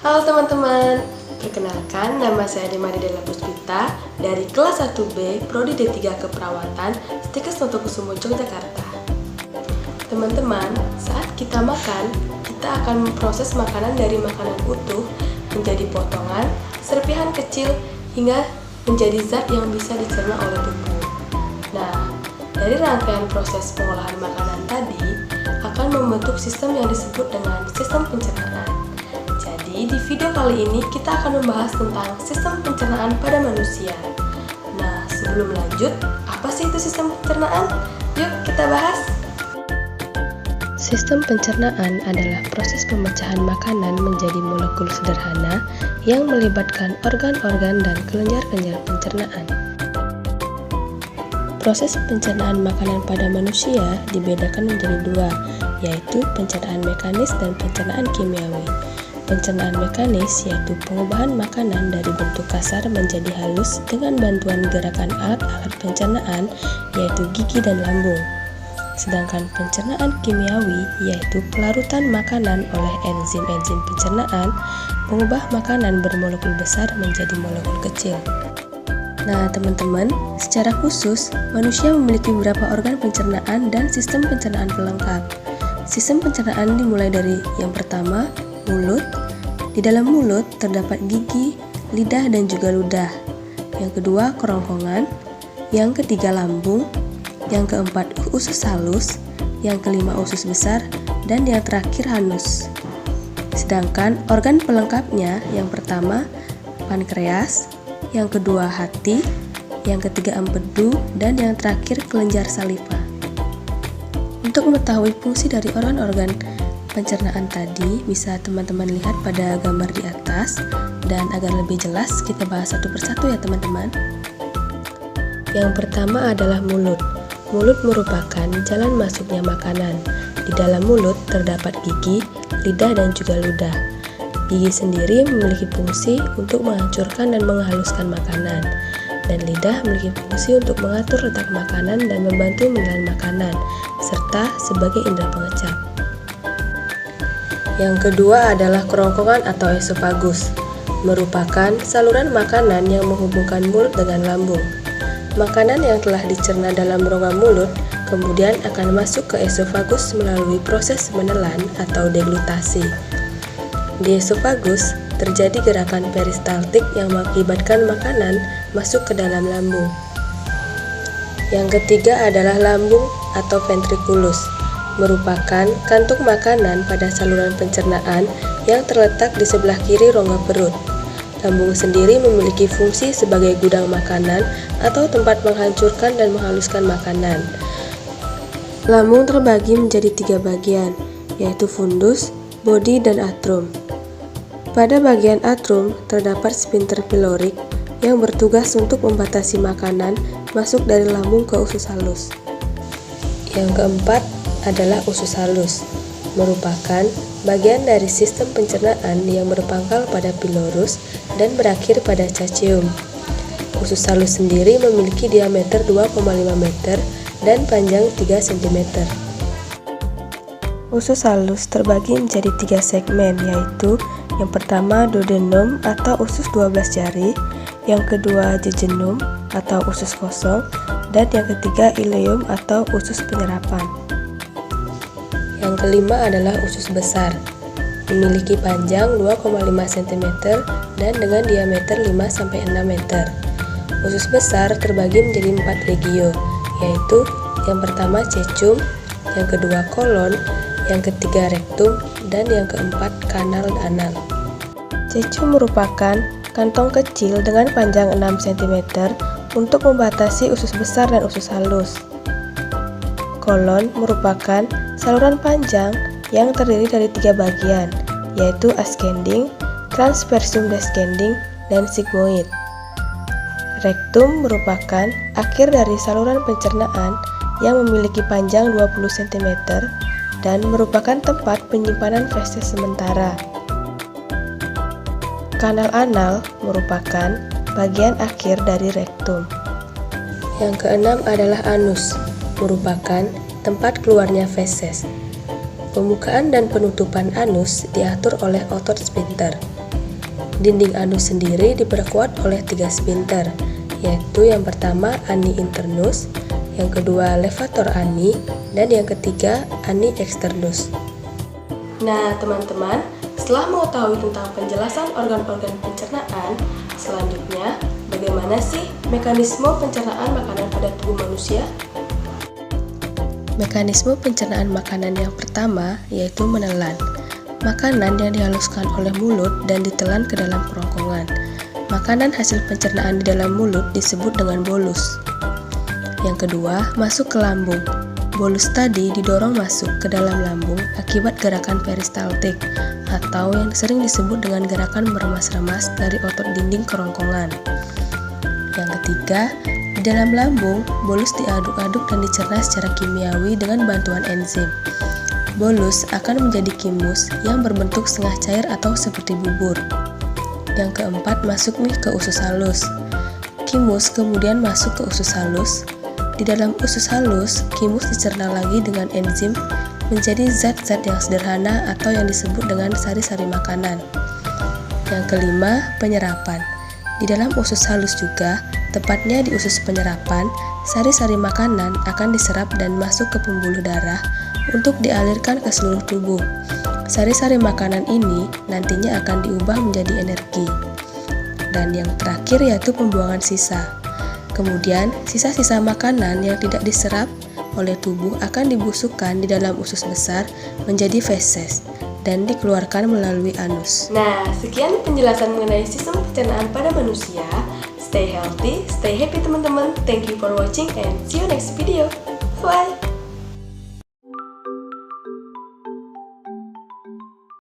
Halo teman-teman, perkenalkan nama saya Demari Della Puspita dari kelas 1B Prodi D3 Keperawatan Stikes Notokusumo Yogyakarta. Teman-teman, saat kita makan, kita akan memproses makanan dari makanan utuh menjadi potongan, serpihan kecil, hingga menjadi zat yang bisa dicerna oleh tubuh. Nah, dari rangkaian proses pengolahan makanan tadi akan membentuk sistem yang disebut dengan sistem pencernaan. Jadi, di video kali ini kita akan membahas tentang sistem pencernaan pada manusia. Nah, sebelum lanjut, apa sih itu sistem pencernaan? Yuk kita bahas. Sistem pencernaan adalah proses pemecahan makanan menjadi molekul sederhana yang melibatkan organ-organ dan kelenjar-kelenjar pencernaan. Proses pencernaan makanan pada manusia dibedakan menjadi dua, yaitu pencernaan mekanis dan pencernaan kimiawi. Pencernaan mekanis yaitu pengubahan makanan dari bentuk kasar menjadi halus dengan bantuan gerakan alat-alat pencernaan yaitu gigi dan lambung. Sedangkan pencernaan kimiawi yaitu pelarutan makanan oleh enzim-enzim pencernaan mengubah makanan bermolekul besar menjadi molekul kecil. Nah teman-teman, secara khusus manusia memiliki beberapa organ pencernaan dan sistem pencernaan pelengkap. Sistem pencernaan dimulai dari yang pertama, mulut. Di dalam mulut terdapat gigi, lidah, dan juga ludah. Yang kedua, kerongkongan. Yang ketiga, lambung. Yang keempat, usus halus. Yang kelima, usus besar. Dan yang terakhir, anus. Sedangkan organ pelengkapnya yang pertama, pankreas. Yang kedua, hati. Yang ketiga, empedu. Dan yang terakhir, kelenjar saliva. Untuk mengetahui fungsi dari organ-organ pencernaan tadi bisa teman-teman lihat pada gambar di atas, dan agar lebih jelas kita bahas satu persatu ya teman-teman. Yang pertama adalah mulut. Mulut merupakan jalan masuknya makanan. Di dalam mulut terdapat gigi, lidah, dan juga ludah. Gigi sendiri memiliki fungsi untuk menghancurkan dan menghaluskan makanan, dan lidah memiliki fungsi untuk mengatur letak makanan dan membantu menelan makanan, serta sebagai indera pengecap. Yang kedua adalah kerongkongan atau esofagus, merupakan saluran makanan yang menghubungkan mulut dengan lambung. Makanan yang telah dicerna dalam rongga mulut kemudian akan masuk ke esofagus melalui proses menelan atau deglutasi. Di esofagus terjadi gerakan peristaltik yang mengakibatkan makanan masuk ke dalam lambung. Yang ketiga adalah lambung atau ventriculus, merupakan kantung makanan pada saluran pencernaan yang terletak di sebelah kiri rongga perut. Lambung sendiri memiliki fungsi sebagai gudang makanan atau tempat menghancurkan dan menghaluskan makanan. Lambung terbagi menjadi 3 bagian, yaitu fundus, bodi, dan atrum. Pada bagian atrum terdapat sphincter pilorik yang bertugas untuk membatasi makanan masuk dari lambung ke usus halus. Yang keempat adalah usus halus, merupakan bagian dari sistem pencernaan yang berpangkal pada pilorus dan berakhir pada caceum. Usus halus sendiri memiliki diameter 2,5 meter dan panjang 3 cm. Usus halus terbagi menjadi 3 segmen, yaitu yang pertama duodenum atau usus 12 jari, yang kedua jejunum atau usus kosong, dan yang ketiga ileum atau usus penyerapan. Yang kelima adalah usus besar, memiliki panjang 2,5 cm dan dengan diameter 5-6 meter. Usus besar terbagi menjadi 4 regio, yaitu yang pertama cecum, yang kedua kolon, yang ketiga rektum, dan yang keempat kanal anal. Cecum merupakan kantong kecil dengan panjang 6 cm untuk membatasi usus besar dan usus halus. Kolon merupakan saluran panjang yang terdiri dari 3 bagian, yaitu ascending, transversum descending, dan sigmoid. Rektum merupakan akhir dari saluran pencernaan yang memiliki panjang 20 cm dan merupakan tempat penyimpanan feses sementara. Kanal anal merupakan bagian akhir dari rektum. Yang keenam adalah anus, merupakan tempat keluarnya feses. Pembukaan dan penutupan anus diatur oleh otot sphincter. Dinding anus sendiri diperkuat oleh 3 sphincter, yaitu yang pertama ani internus, yang kedua levator ani, dan yang ketiga ani externus. Nah, teman-teman, setelah mengetahui tentang penjelasan organ-organ pencernaan, selanjutnya bagaimana sih mekanisme pencernaan makanan pada tubuh manusia? Mekanisme pencernaan makanan yang pertama yaitu menelan. Makanan yang dihaluskan oleh mulut dan ditelan ke dalam kerongkongan. Makanan hasil pencernaan di dalam mulut disebut dengan bolus. Yang kedua, masuk ke lambung. Bolus tadi didorong masuk ke dalam lambung akibat gerakan peristaltik atau yang sering disebut dengan gerakan meremas-remas dari otot dinding kerongkongan. Yang ketiga, di dalam lambung, bolus diaduk-aduk dan dicerna secara kimiawi dengan bantuan enzim. Bolus akan menjadi kimus yang berbentuk setengah cair atau seperti bubur. Yang keempat, masuk nih ke usus halus. Kimus kemudian masuk ke usus halus. Di dalam usus halus, kimus dicerna lagi dengan enzim menjadi zat-zat yang sederhana atau yang disebut dengan sari-sari makanan. Yang kelima, penyerapan. Di dalam usus halus juga, tepatnya di usus penyerapan, sari-sari makanan akan diserap dan masuk ke pembuluh darah untuk dialirkan ke seluruh tubuh. Sari-sari makanan ini nantinya akan diubah menjadi energi. Dan yang terakhir yaitu pembuangan sisa. Kemudian, sisa-sisa makanan yang tidak diserap oleh tubuh akan dibusukkan di dalam usus besar menjadi feses dan dikeluarkan melalui anus. Nah, sekian penjelasan mengenai sistem pencernaan pada manusia. Stay healthy, stay happy teman-teman. Thank you for watching and see you next video. Bye!